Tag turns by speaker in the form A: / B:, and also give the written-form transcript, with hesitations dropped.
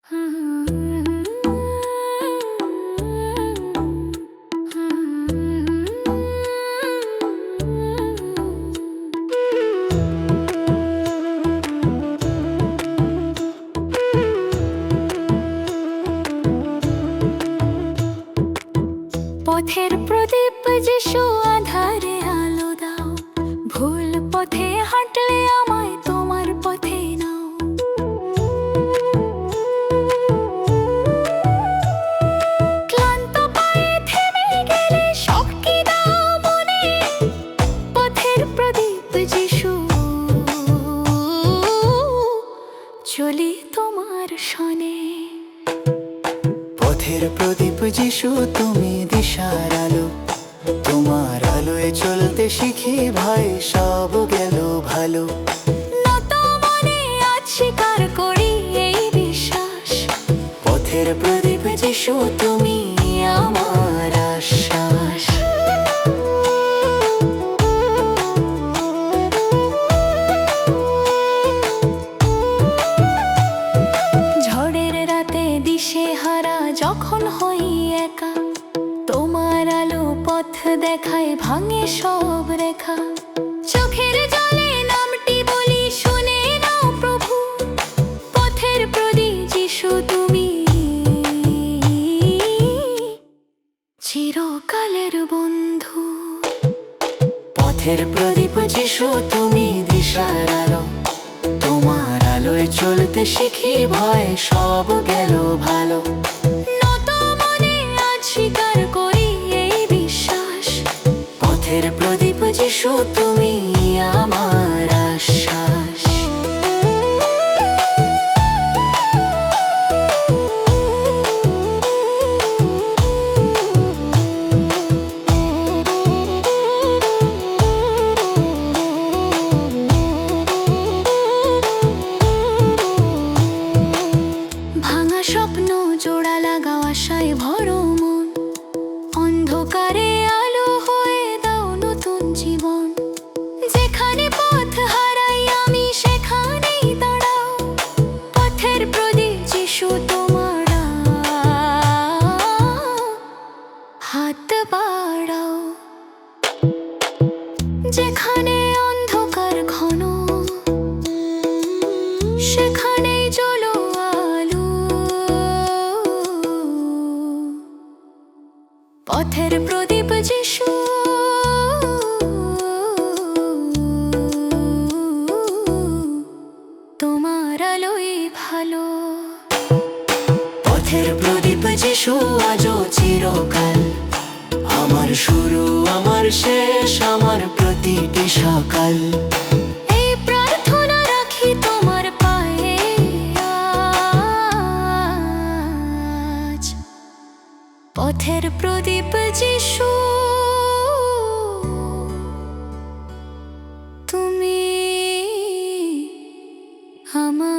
A: পথের প্রদীপ যিশু, আধারে আলো দাও। ভুল পথে হাঁটলে আমায় তোমার পথে নাও। ক্লান্ত পায়ে থেমে গেলে শক্তি দাও মনে। পথের প্রদীপ যিশু, চলি তোমার শনে।
B: পথের প্রদীপ যিশু, তুমি দিশার আলো। তোমার আলোয় চলতে শিখি, ভয় সব গেল ভালো।
A: নত মনে আজ স্বীকার করি এই বিশ্বাস।
B: পথের প্রদীপ যিশু, তুমি আমার আশ্বাস।
A: ঝড়ের রাতে দিশেহারা যখন হই একা, তোমার আলো পথ দেখায়, ভাঙে সব রেখা। চোখের জলে নামটি বলি, শুনে নাও প্রভু। পথের প্রদীপ যিশু, তুমি চিরকালের বন্ধু।
B: পথের প্রদীপ যিশু, তুমি দিশার আলো। তোমার আলোয় চলতে শিখি, ভয় সব গেল ভালো।
A: নত মনে আজ স্বীকার করি এই বিশ্বাস।
B: পথের প্রদীপ যিশু, তুমি আমার আশ্বাস।
A: ভাঙা স্বপ্ন জোড়া লাগাও, আশায় ভরো মন। অন্ধকারে আলো হয়ে দাও নতুন জীবন। যেখানে পথ হারাই আমি, সেখানেই দাঁড়াও। পথের প্রদীপ যিশু, তোমার হাত বাড়াও। যেখানে অন্ধকার ঘন, সেখানেই চলো আলো। পথের প্রদীপ যিশু, তোমার আলোই ভালো।
B: পথের প্রদীপ যিশু, আজও চিরকাল। আমার শুরু, আমার শেষ, আমার প্রতিটি সকাল।
A: এই প্রার্থনা রাখি তোমার পায়ে আজ। পথের প্রদীপ যিশু, তুমি আমার